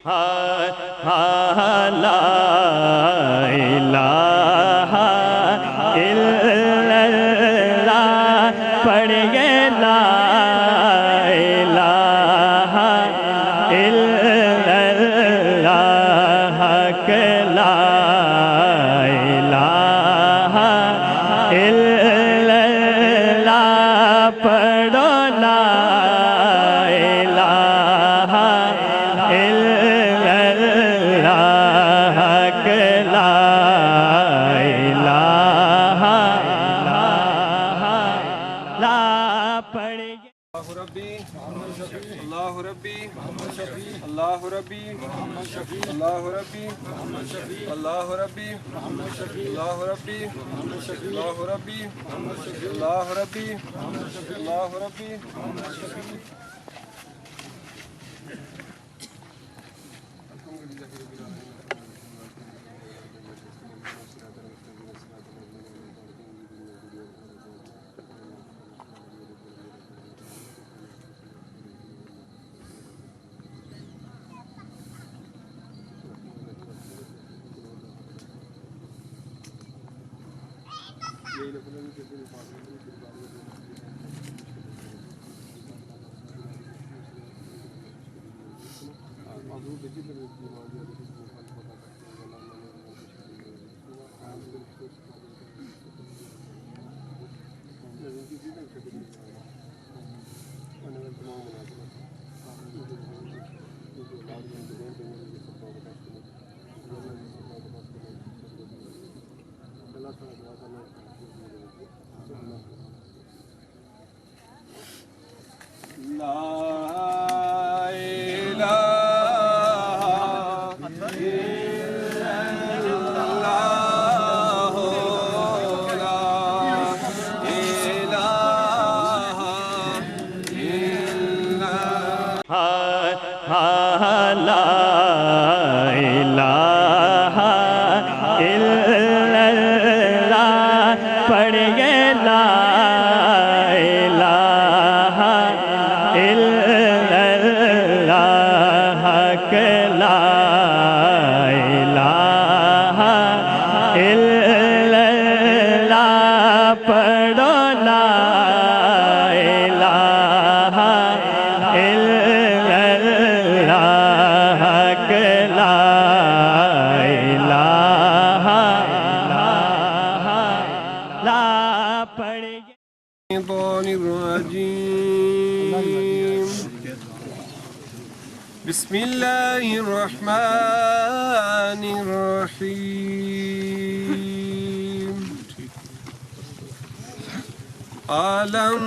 لا الہ الا اللہ پڑھیے لا الہ الا اللہ کہ لا الہ الا اللہ پڑھو لا الہ الا اللہ کہ لا الہ لا پڑھیے اللہ ربی اللہ ربی اللہ ربی اللہ ربی اللہ ربی اللہ ربی اللہ ربی اللہ ربی اللہ ربی لا الہ الا اللہ پڑھیے لا الہ الا اللہ کہ لا الہ الا اللہ پڑھو لا الہ الا اللہ کہ لا الہ لا پڑھیے الشیطان الرجیم بسم اللہ الرحمن الرحیم أَلَمْ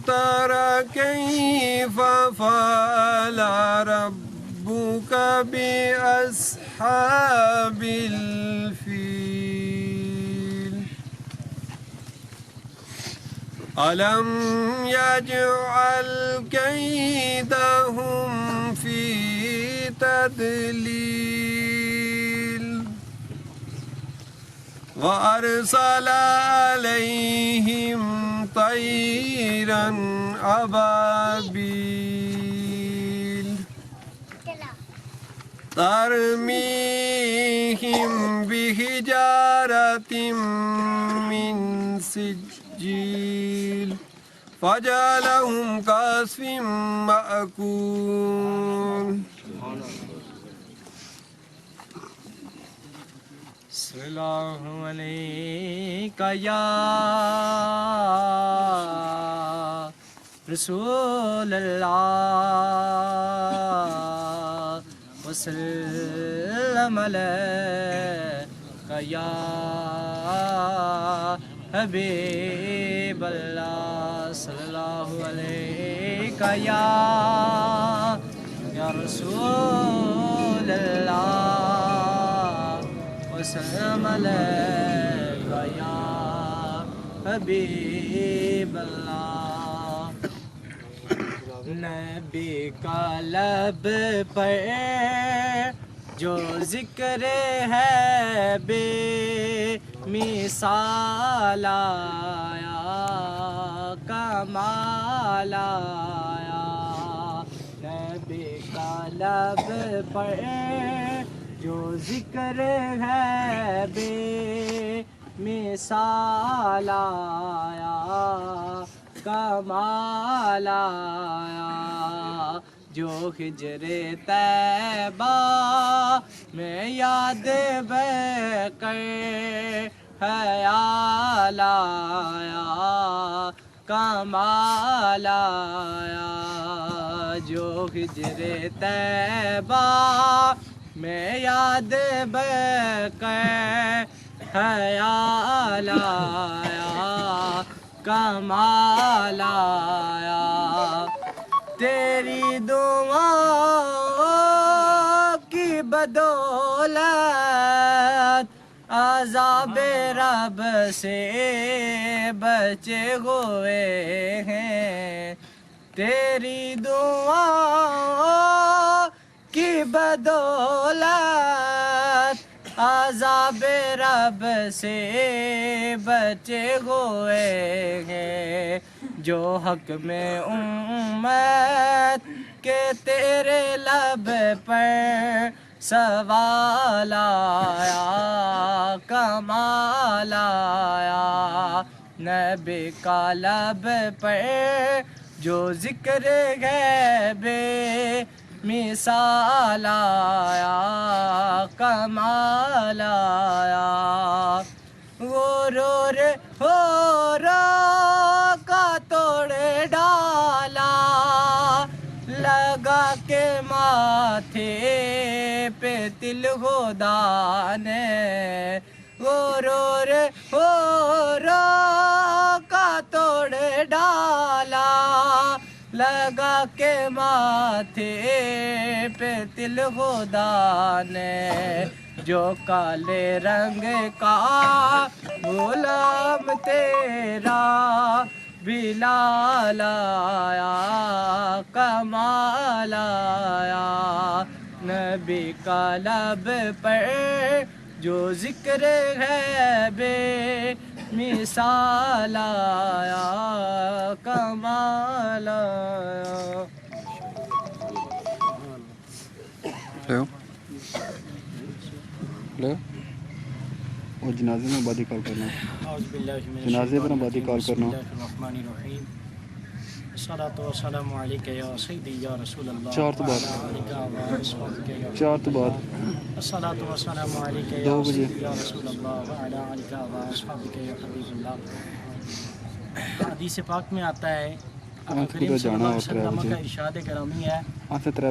تَرَ كَيْفَ فَعَلَ رَبُّكَ بِأَصْحَابِ الْفِيلِ أَلَمْ يَجْعَلْ كَيْدَهُمْ فِي تَضْلِيلٍ وَأَرْسَلَ عَلَيْهِمْ طَيْرًا أَبَابِيلَ تَرْمِيهِمْ بِحِجَارَةٍ مِّن سِجِّيلٍ فَجَعَلَهُمْ كَعَصْفٍ مَّأْكُولٍ السلام علیکہ یا رسول اللہ وسلم علیکہ یا حبیب اللہ صلی اللہ علیکہ یا رسول اللہ وسلم علیکہ یا حبیب اللہ نبی کا لب پر جو ذکر ہے بے مثال آیا کمال آیا نبی کا لب پر جو ذکر ہے بے مثال آیا کمال آیا جو ہجر طیبہ میں یاد بے کر خیال آیا کمال آیا جو ہجر طیبہ میں یاد بے کر خیال آیا کمال آیا تیری دعاؤں کی بدولت عذاب رب سے بچے ہوئے ہیں تیری دعاؤں کی بدولت عذاب رب سے بچے ہوئے ہیں جو حق میں امت کے تیرے لب پر سوال آیا کمال آیا نبی کا لب پر جو ذکر ہے بے مثال آیا کمال آیا غرور ہو کا توڑ ڈالا لگا کے ماتھے پہ تل خدا نے غرور ہو کا توڑ ڈالا لگا کے ماتھے پہ تل خدا نے جو کالے رنگ کا غلام تیرا بلال آیا کمال آیا نبی کا لب پر جو ذکر ہے بے مثال آیا کمال آیا اور جنازے میں آبادی کال کرنا جنازے پر آبادی کال کرنا الصلاۃ والسلام علیک یا سیدی یا رسول اللہ چار تو بعد الصلاۃ والسلام علیک یا سیدی یا رسول اللہ وعلی آلک و اصحابک یا حبیب اللہ حدیث پاک میں آتا ہے آقا کریم صلی اللہ علیہ وسلم کا ارشاد گرامی ہے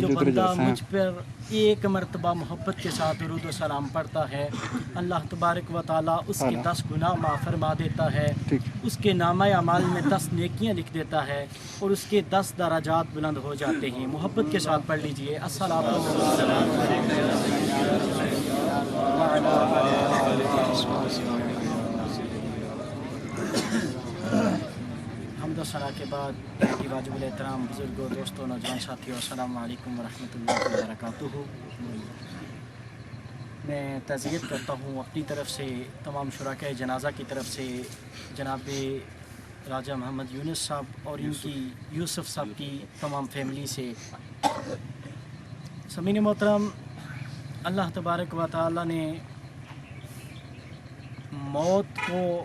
جو بندہ مجھ پر ایک مرتبہ محبت کے ساتھ درود و سلام پڑھتا ہے اللہ تبارک و تعالیٰ اس کے 10 گناہ معاف فرما دیتا ہے اس کے نامہ اعمال میں 10 نیکیاں لکھ دیتا ہے اور اس کے 10 درجات بلند ہو جاتے ہیں محبت کے ساتھ پڑھ لیجئے الصلاۃ والسلام حمد و ثنا کے بعد واجب الاحترام بزرگوں دوستوں نوجوان ساتھیوں السلام علیکم ورحمۃ اللہ وبرکاتہ میں تعزیت کرتا ہوں اپنی طرف سے تمام شرکاء جنازہ کی طرف سے جناب راجہ محمد یونس صاحب اور ان کی یوسف صاحب کی تمام فیملی سے سامعین محترم اللہ تبارک و تعالیٰ نے موت کو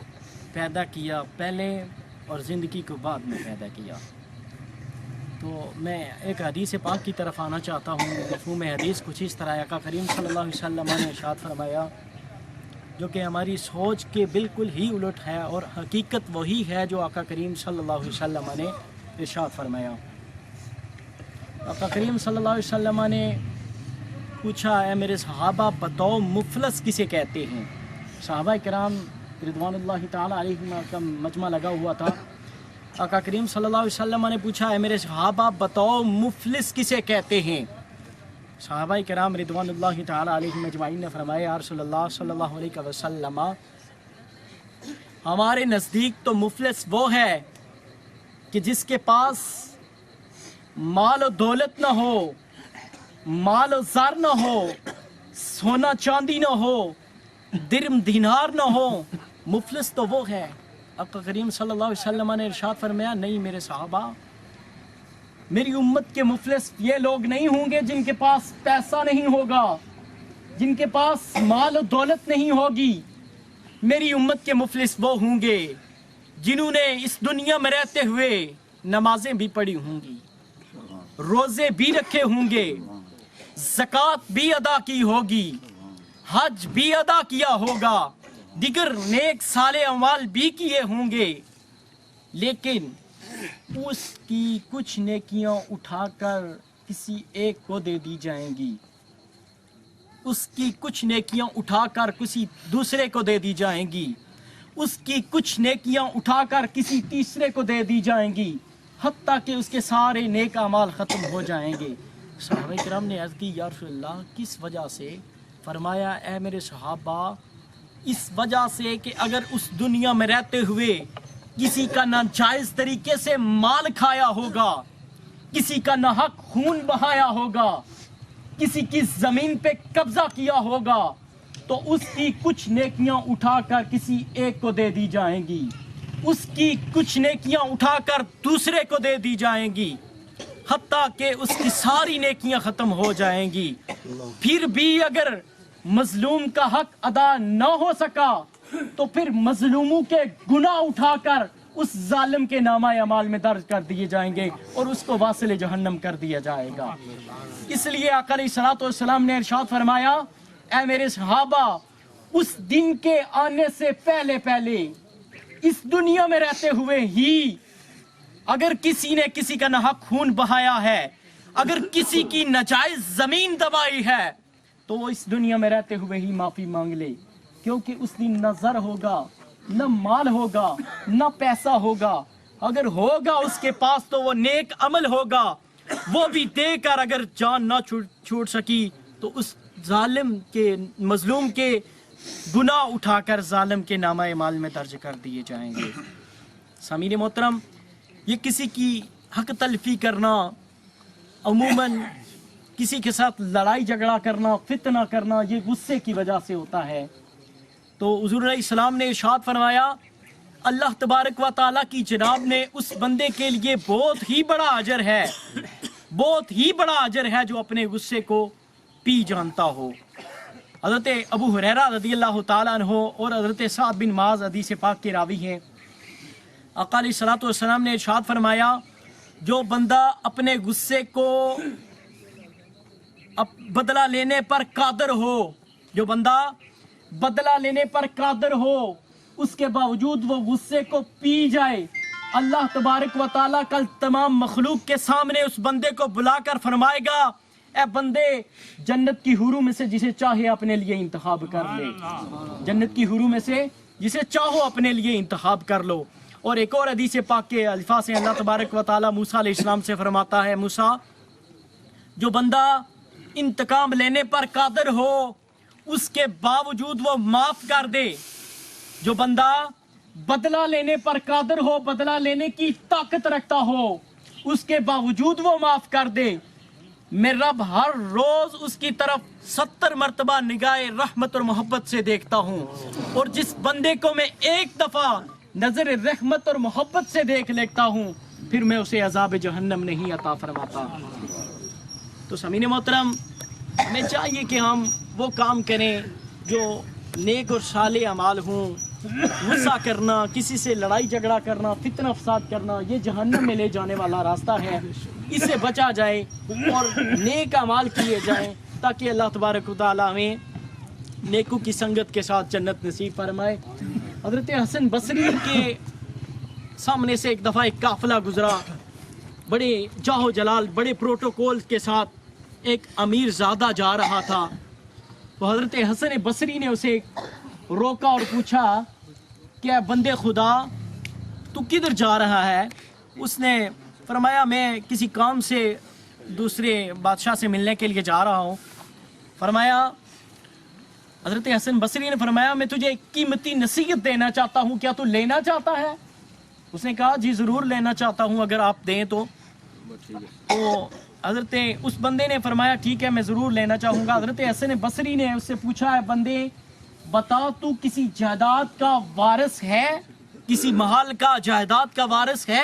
پیدا کیا پہلے اور زندگی کو بعد میں پیدا کیا تو میں ایک حدیث پاک کی طرف آنا چاہتا ہوں مفہوم حدیث کچھ اس طرح آقا کریم صلی اللہ علیہ وسلم نے ارشاد فرمایا جو کہ ہماری سوچ کے بالکل ہی الٹ ہے اور حقیقت وہی ہے جو آقا کریم صلی اللہ علیہ وسلم نے ارشاد فرمایا آقا کریم صلی اللہ علیہ وسلم نے پوچھا اے میرے صحابہ بتاؤ مفلس کسے کہتے ہیں صحابہ کرام رضوان اللہ تعالیٰ علیہم کا مجمع لگا ہوا تھا آقا کریم صلی اللہ علیہ وسلم نے پوچھا اے میرے صحابہ بتاؤ مفلس کسے کہتے ہیں صحابہ کرام رضوان اللہ تعالیٰ علیہم اجمعین نے فرمایا یا رسول اللہ صلی اللہ علیہ وسلم ہمارے نزدیک تو مفلس وہ ہے کہ جس کے پاس مال و دولت نہ ہو مال و زر نہ ہو سونا چاندی نہ ہو درم دینار نہ ہو مفلس تو وہ ہے آقا کریم صلی اللہ علیہ وسلم نے ارشاد فرمایا نہیں میرے صحابہ میری امت کے مفلس یہ لوگ نہیں ہوں گے جن کے پاس پیسہ نہیں ہوگا، جن کے پاس مال و دولت نہیں ہوگی. میری امت کے مفلس وہ ہوں گے جنہوں نے اس دنیا میں رہتے ہوئے نمازیں بھی پڑھی ہوں گی، روزے بھی رکھے ہوں گے، زکوٰۃ بھی ادا کی ہوگی، حج بھی ادا کیا ہوگا، دیگر نیک صالح اعمال بھی کیے ہوں گے، لیکن اس کی کچھ نیکیاں اٹھا کر کسی ایک کو دے دی جائیں گی، اس کی کچھ نیکیاں اٹھا کر کسی دوسرے کو دے دی جائیں گی، اس کی کچھ نیکیاں اٹھا کر کسی تیسرے کو دے دی جائیں گی، حتیٰ کہ اس کے سارے نیک اعمال ختم ہو جائیں گے. صحابہ کرام نے عرض کی یا رسول اللہ کس وجہ سے؟ فرمایا اے میرے صحابہ، اس وجہ سے کہ اگر اس دنیا میں رہتے ہوئے کسی کا ناجائز طریقے سے مال کھایا ہوگا، کسی کا ناحق خون بہایا ہوگا، کسی کی زمین پہ قبضہ کیا ہوگا، تو اس کی کچھ نیکیاں اٹھا کر کسی ایک کو دے دی جائیں گی، اس کی کچھ نیکیاں اٹھا کر دوسرے کو دے دی جائیں گی، حتیٰ کہ اس کی ساری نیکیاں ختم ہو جائیں گی. پھر بھی اگر مظلوم کا حق ادا نہ ہو سکا تو پھر مظلوموں کے گناہ اٹھا کر اس ظالم کے نامہ اعمال میں درج کر دیے جائیں گے اور اس کو واصل جہنم کر دیا جائے گا. اس لیے آقا علیہ الصلوۃ والسلام نے ارشاد فرمایا اے میرے صحابہ، اس دن کے آنے سے پہلے اس دنیا میں رہتے ہوئے ہی اگر کسی نے کسی کا ناحق خون بہایا ہے، اگر کسی کی ناجائز زمین دبائی ہے، تو وہ اس دنیا میں رہتے ہوئے ہی معافی مانگ لے، کیونکہ اس دن نہ زر ہوگا، نہ مال ہوگا، نہ پیسہ ہوگا. اگر ہوگا اس کے پاس تو وہ نیک عمل ہوگا، وہ بھی دے کر اگر جان نہ چھوٹ سکی تو اس ظالم کے مظلوم کے گناہ اٹھا کر ظالم کے نامہ اعمال میں درج کر دیے جائیں گے. سامعین محترم، یہ کسی کی حق تلفی کرنا، عموماً کسی کے ساتھ لڑائی جھگڑا کرنا، فتنہ کرنا، یہ غصے کی وجہ سے ہوتا ہے. تو حضور علیہ السلام نے ارشاد فرمایا اللہ تبارک و تعالیٰ کی جناب نے اس بندے کے لیے بہت ہی بڑا اجر ہے، بہت ہی بڑا اجر ہے جو اپنے غصے کو پی جانتا ہو. حضرت ابو ہریرہ رضی اللہ تعالیٰ عنہ اور حضرت سعد بن معاذ حدیث پاک کے راوی ہیں. آقا علیہ الصلوۃ والسلام نے ارشاد فرمایا جو بندہ اپنے غصے کو بدلہ لینے پر قادر ہو، جو بندہ بدلہ لینے پر قادر ہو، اس کے باوجود وہ غصے کو پی جائے، اللہ تبارک و تعالیٰ کل تمام مخلوق کے سامنے اس بندے کو بلا کر فرمائے گا اے بندے، جنت کی حوروں میں سے جسے چاہے اپنے لیے انتخاب کر لے، جنت کی حوروں میں سے جسے چاہو اپنے لیے انتخاب کر لو. اور ایک اور حدیث پاک کے الفاظ سے اللہ تبارک و تعالیٰ موسیٰ علیہ السلام سے فرماتا ہے موسیٰ، جو بندہ انتقام لینے پر قادر ہو اس کے باوجود وہ معاف کر دے، جو بندہ بدلہ لینے پر قادر ہو، بدلہ لینے کی طاقت رکھتا ہو، اس کے باوجود وہ معاف کر دے، میں رب ہر روز اس کی طرف 70 مرتبہ نگاہ رحمت اور محبت سے دیکھتا ہوں، اور جس بندے کو میں ایک دفعہ نظر رحمت اور محبت سے دیکھ لیتا ہوں پھر میں اسے عذاب جہنم نہیں عطا فرماتا. تو سامعین محترم، ہمیں چاہیے کہ ہم وہ کام کریں جو نیک اور صالح اعمال ہوں. غصہ کرنا، کسی سے لڑائی جھگڑا کرنا، فتنہ فساد کرنا، یہ جہنم میں لے جانے والا راستہ ہے. اس سے بچا جائے اور نیک اعمال کیے جائیں تاکہ اللہ تبارک و تعالیٰ ہمیں نیکوں کی سنگت کے ساتھ جنت نصیب فرمائے. حضرت حسن بصری کے سامنے سے ایک دفعہ ایک قافلہ گزرا، بڑے جاہ جلال، بڑے پروٹوکول کے ساتھ ایک امیر زادہ جا رہا تھا. تو حضرت حسن بصری نے اسے روکا اور پوچھا کہ اے بندے خدا، تو کدھر جا رہا ہے؟ اس نے فرمایا میں کسی کام سے دوسرے بادشاہ سے ملنے کے لیے جا رہا ہوں. فرمایا حضرت حسن بصری نے فرمایا میں تجھے ایک قیمتی نصیحت دینا چاہتا ہوں، کیا تو لینا چاہتا ہے؟ اس نے کہا جی ضرور لینا چاہتا ہوں، اگر آپ دیں تو. حضرت اس بندے نے فرمایا ٹھیک ہے میں ضرور لینا چاہوں گا. حضرت حسن بصری نے اس سے پوچھا ہے بندے بتا تو کسی جائیداد کا وارث ہے، کسی محل کا جائیداد کا وارث ہے؟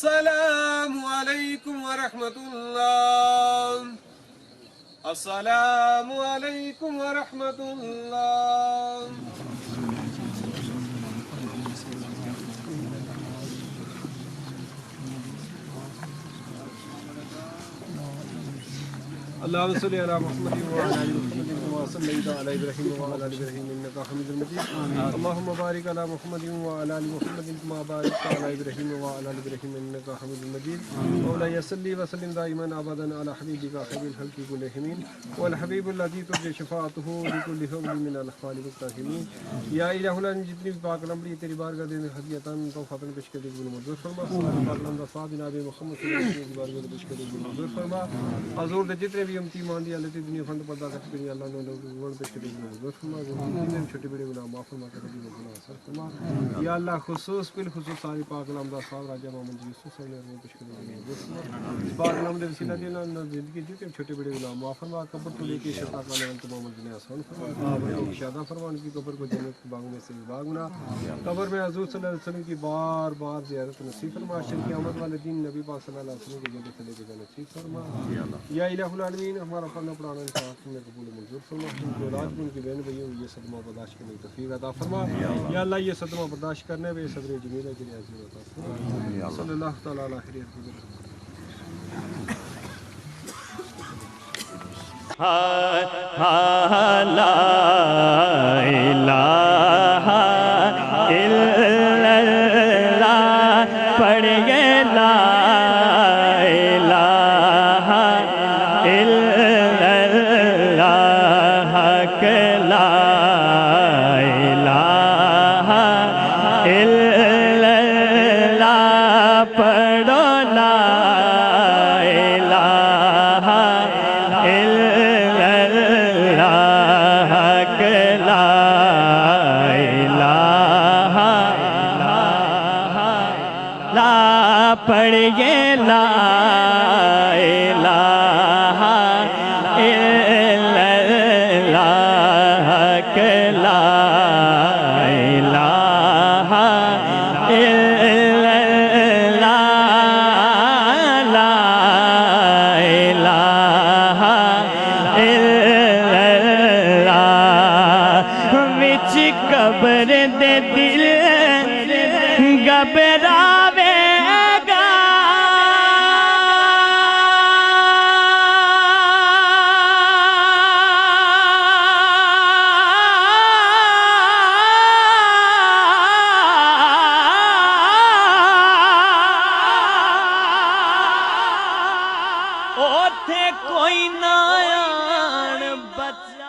السلام علیکم ورحمۃ اللہ السلام علیکم ورحمۃ اللہ اللهم صل على محمد وعلى ال محمد كما صليت على ابراهيم وعلى ال ابراهيم انك حميد مجيد اللهم بارك على محمد وعلى ال محمد كما باركت على ابراهيم وعلى ال ابراهيم انك حميد مجيد مولاي صل وسلم دائما ابدا على حبيبك خير الخلق كلهم والحبيب الذي ترجى شفاعته لكل حول من الاخوال والتاهمين يا الہ العالمین جتنی بھی پاک لمبی تیری بارگاہ میں ہدیتاً توفاتاً پیش کر دے گل منظور فرما پاک لمبا صاحب جناب محمد صلی اللہ علیہ وسلم کی بارگاہ میں پیش کر دے گل منظور فرما حضور دے جتنے بھی امتی مان دی اللہ دنیا فند پردہ کر کے اللہ نے لوگوں پیش کر دے گل منظور فرما جتنے چھوٹے بڑے گناہ معاف فرما کر دے گل گناہ اثر فرما یا اللہ خصوص بالخصوص ساری پاک لمبا صاحب راجہ محمد یوسف صلی اللہ علیہ وسلم پیش کر دے گل منظور فرما پاک لمبے وسیلہ دے اللہ زندگی جتنے چھوٹے بڑے گناہ معاف فرما قبر تو لے کے شفا کا نام تمام دنیا آسان فرما اور شادہ فرما ان کی قبر کو جنت کے باغوں میں سے باغنا قبر میں حضور صلی اللہ علیہ وسلم کی بار بار زیارت نصیب فرما شر قیامت والے دن نبی پاک صلی اللہ علیہ وسلم کے جنت لے کے نصیب فرما یا الہ العالمین ہمارا پڑھنا پڑھانا انصاف میں قبول منظور فرما ان کی اولاد ان کی بہن بھائیوں یہ صدمہ برداشت کرنے کی توفیق عطا فرما یا اللہ یہ صدمہ برداشت کرنے میں صبر جمیلہ کے لیے عزیز عطا فرما صلی اللہ تعالی علیہ وسلم لا الہ الا اللہ پڑھیے لا الہ الا اللہ حق لا الہ الا اللہ پڑھو لا الہ پڑھیے لا الہ الا اللہ لا الہ الا اللہ لا الہ الا اللہ وچ قبر دے دل گھبراوے کوئی نہ آن بچ